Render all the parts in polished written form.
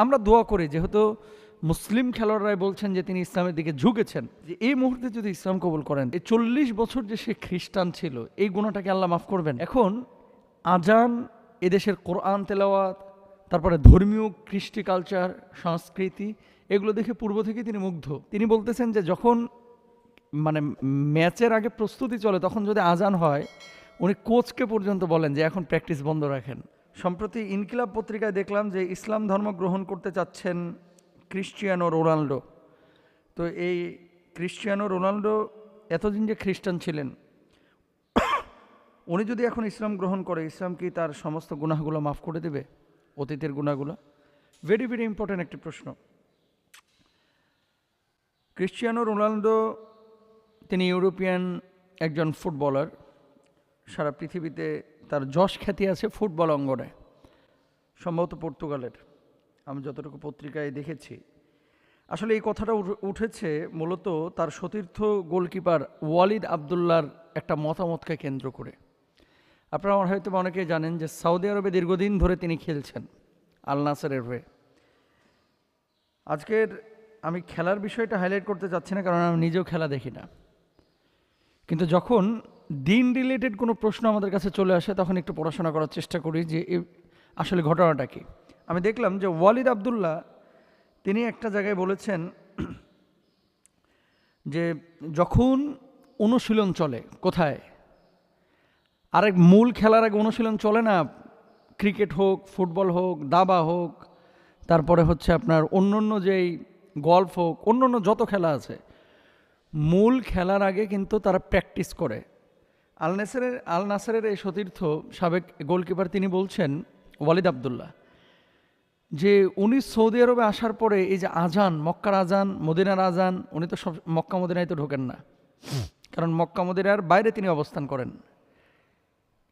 আমরা দোয়া করি, যেহেতু মুসলিম খেলোয়াড়রাই বলছেন যে তিনি ইসলামের দিকে ঝুঁকেছেন, যে এই মুহূর্তে যদি ইসলাম কবুল করেন, এই 40 বছর যে সে খ্রিস্টান ছিল, এই গুণাটাকে আল্লাহ মাফ করবেন। এখন আজান, এদেশের কোরআন তেলাওয়াত, তারপরে ধর্মীয় কৃষ্টি কালচার, সংস্কৃতি, এগুলো দেখে পূর্ব থেকে তিনি মুগ্ধ। তিনি বলতেছেন যে যখন ম্যাচের আগে প্রস্তুতি চলে, তখন যদি আজান হয়, উনি কোচকে পর্যন্ত বলেন যে এখন প্র্যাকটিস বন্ধ রাখেন। সম্প্রতি ইনকিলাব পত্রিকায় দেখলাম যে ইসলাম ধর্ম গ্রহণ করতে চাচ্ছেন ক্রিশ্চিয়ানো রোনাল্ডো। তো এই ক্রিশ্চিয়ানো রোনাল্ডো এতদিন যে খ্রিস্টান ছিলেন, উনি যদি এখন ইসলাম গ্রহণ করে, ইসলাম কি তার সমস্ত গুনাহগুলো মাফ করে দেবে, অতীতের গুনাহগুলো? ভেরি ভেরি ইম্পর্ট্যান্ট একটি প্রশ্ন। ক্রিশ্চিয়ানো রোনাল্ডো তিনি ইউরোপিয়ান একজন ফুটবলার। সারা পৃথিবীতে তার যশ খ্যাতি আছে ফুটবল অঙ্গনে, সম্ভবত পর্তুগালের, আমি যতটুকু পত্রিকায় দেখেছি। আসলে এই কথাটা উঠেছে মূলত তার সতীর্থ গোলকিপার ওয়ালিদ আবদুল্লাহর একটা মতামতকে কেন্দ্র করে। আপনারা হয়তো অনেকেই জানেন যে সৌদি আরবে দীর্ঘদিন ধরে তিনি খেলছেন আল নাসেরের হয়ে। আজকের আমি খেলার বিষয়টা হাইলাইট করতে চাচ্ছি না, কারণ আমি নিজেও খেলা দেখি না, কিন্তু যখন দিন রিলেটেড কোনো প্রশ্ন আমাদের কাছে চলে আসে, তখন একটু পড়াশোনা করার চেষ্টা করি যে আসলে ঘটনাটা কি। আমি দেখলাম যে ওয়ালিদ আবদুল্লাহ তিনি একটা জায়গায় বলেছেন যে যখন অনুশীলন চলে, কোথায় আরেক মূল খেলার আগে অনুশীলন চলে না, ক্রিকেট হোক, ফুটবল হোক, দাবা হোক, তারপরে হচ্ছে আপনার অন্য যেই গল্ফ হোক, অন্য যত খেলা আছে, মূল খেলার আগে কিন্তু তারা প্র্যাকটিস করে। আল নাসেরের এই সতীর্থ সাবেক গোলকিপার তিনি বলছেন, ওয়ালিদ আবদুল্লাহ, যে উনি সৌদি আরবে আসার পরে এই যে আজান, মক্কার আজান, মদিনার আজান, উনি তো সব মক্কা মদিনায় তো ঢোকেন না, কারণ মক্কা মদিনার বাইরে তিনি অবস্থান করেন।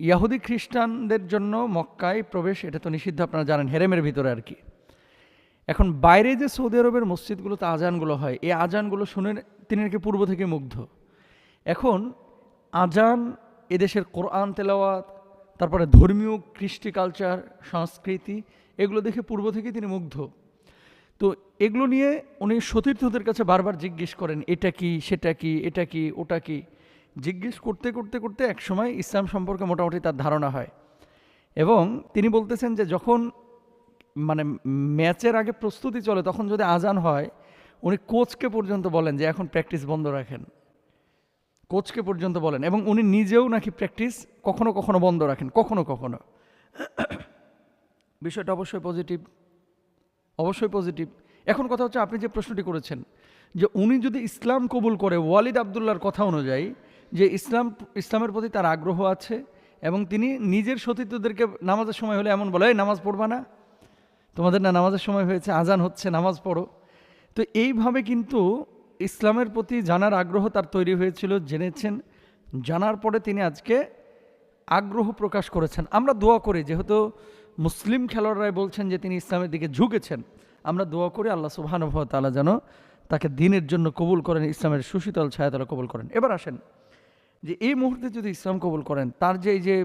ইয়াহুদি খ্রিস্টানদের জন্য মক্কায় প্রবেশ এটা তো নিষিদ্ধ, আপনারা জানেন, হেরেমের ভিতরে আর কি। এখন বাইরে যে সৌদি আরবের মসজিদগুলোতে আজানগুলো হয়, এই আজানগুলো শুনে তিনি নাকি পূর্ব থেকে মুগ্ধ। এখন আজান, এদেশের কোরআন তেলাওয়াত, তারপরে ধর্মীয় কৃষ্টি কালচার, সংস্কৃতি, এগুলো দেখে পূর্ব থেকে তিনি মুগ্ধ। তো এগুলো নিয়ে উনি সতীর্থদের কাছে বারবার জিজ্ঞেস করেন, এটা কি, সেটা কি, এটা কি, ওটা কি, জিজ্ঞেস করতে করতে করতে একসময় ইসলাম সম্পর্কে মোটামুটি তার ধারণা হয়। এবং তিনি বলতেছেন যে যখন ম্যাচের আগে প্রস্তুতি চলে, তখন যদি আজান হয়, উনি কোচকে পর্যন্ত বলেন যে এখন প্র্যাকটিস বন্ধ রাখেন, কোচকে পর্যন্ত বলেন। এবং উনি নিজেও নাকি প্র্যাকটিস কখনো কখনো বন্ধ রাখেন, কখনো কখনো। বিষয়টা অবশ্যই পজিটিভ, অবশ্যই পজিটিভ। এখন কথা হচ্ছে, আপনি যে প্রশ্নটি করেছেন যে উনি যদি ইসলাম কবুল করে, ওয়ালিদ আবদুল্লাহর কথা অনুযায়ী যে ইসলামের প্রতি তার আগ্রহ আছে, এবং তিনি নিজের সতীর্থদেরকে নামাজের সময় হলে এমন বলে, এই নামাজ পড়বা না, তোমাদের না নামাজের সময় হয়েছে, আজান হচ্ছে, নামাজ পড়ো। তো এইভাবে কিন্তু ইসলামের প্রতি জানার আগ্রহ তার তৈরি হয়েছিল, জেনেছেন, জানার পরে তিনি আজকে আগ্রহ প্রকাশ করেছেন। আমরা দোয়া করি, যেহেতু মুসলিম খেলোয়াড়রাই বলছেন যে তিনি ইসলামের দিকে ঝুঁকেছেন, আমরা দোয়া করি আল্লাহ সুবহানাহু ওয়া তাআলা যেন তাকে দিনের জন্য কবুল করেন, ইসলামের সুশীতল ছায়াতলে কবুল করেন। এবার আসেন যে এই মুহূর্তে যদি ইসলাম কবুল করেন, তার যে এই যে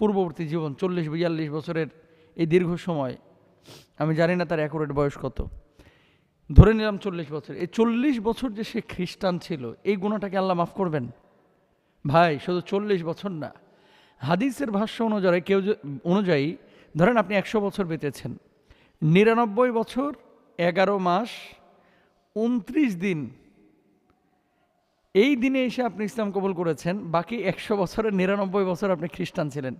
পূর্ববর্তী জীবন 40-42 বছরের এই দীর্ঘ সময়, আমি জানি না তার অ্যাকুরেট বয়স কত, ধরে নিলাম 40 বছর, এই 40 বছর যে সে খ্রিস্টান ছিল, এই গুণাটাকে আল্লাহ মাফ করবেন? ভাই, শুধু 40 বছর না, হাদিসের ভাষ্য অনুযায়ী ধরেন আপনি 100 বছর বেঁচেছেন, 99 বছর 11 মাস 29 দিন, এই দিনে এসে আপনি ইসলাম কবুল করেছেন, বাকি 100 বছরের 99 বছর আপনি খ্রিস্টান ছিলেন।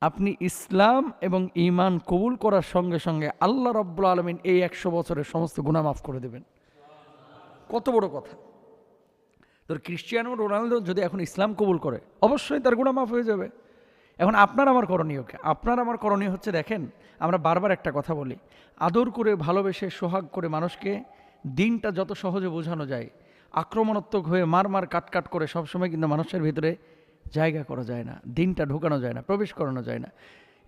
আপনি ইসলাম এবং ঈমান কবুল করার সঙ্গে সঙ্গে আল্লাহ রাব্বুল আলামিন এই 100 বছরের সমস্ত গুনাহ মাফ করে দেবেন। কত বড় কথা! তোর ক্রিশ্চিয়ানো রোনাল্ডো যদি এখন ইসলাম কবুল করে, অবশ্যই তার গুনাহ মাফ হয়ে যাবে। এখন আপনার আমার করণীয় কি? আপনার আমার করণীয় হচ্ছে, দেখেন, আমরা বারবার একটা কথা বলি, আদর করে, ভালোবেসে, সোহাগ করে মানুষকে দিনটা যত সহজে বোঝানো যায়, আক্রমণাত্মক হয়ে মার কাট করে সবসময় কিন্তু মানুষের ভিতরে জায়গা করা যায় না, দিনটা ঢোকানো যায় না, প্রবেশ করানো যায় না।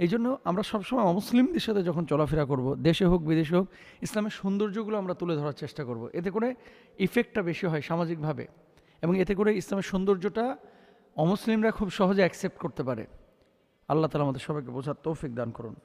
এই জন্য আমরা সবসময় অমুসলিমদের সাথে যখন চলাফেরা করব, দেশে হোক বিদেশে হোক, ইসলামের সৌন্দর্যগুলো আমরা তুলে ধরার চেষ্টা করব। এতে করে ইফেক্টটা বেশি হয় সামাজিকভাবে, এবং এতে করে ইসলামের সৌন্দর্যটা অমুসলিমরা খুব সহজে অ্যাকসেপ্ট করতে পারে। আল্লাহ তাআলা আমাদের সবাইকে বোঝার তৌফিক দান করুন।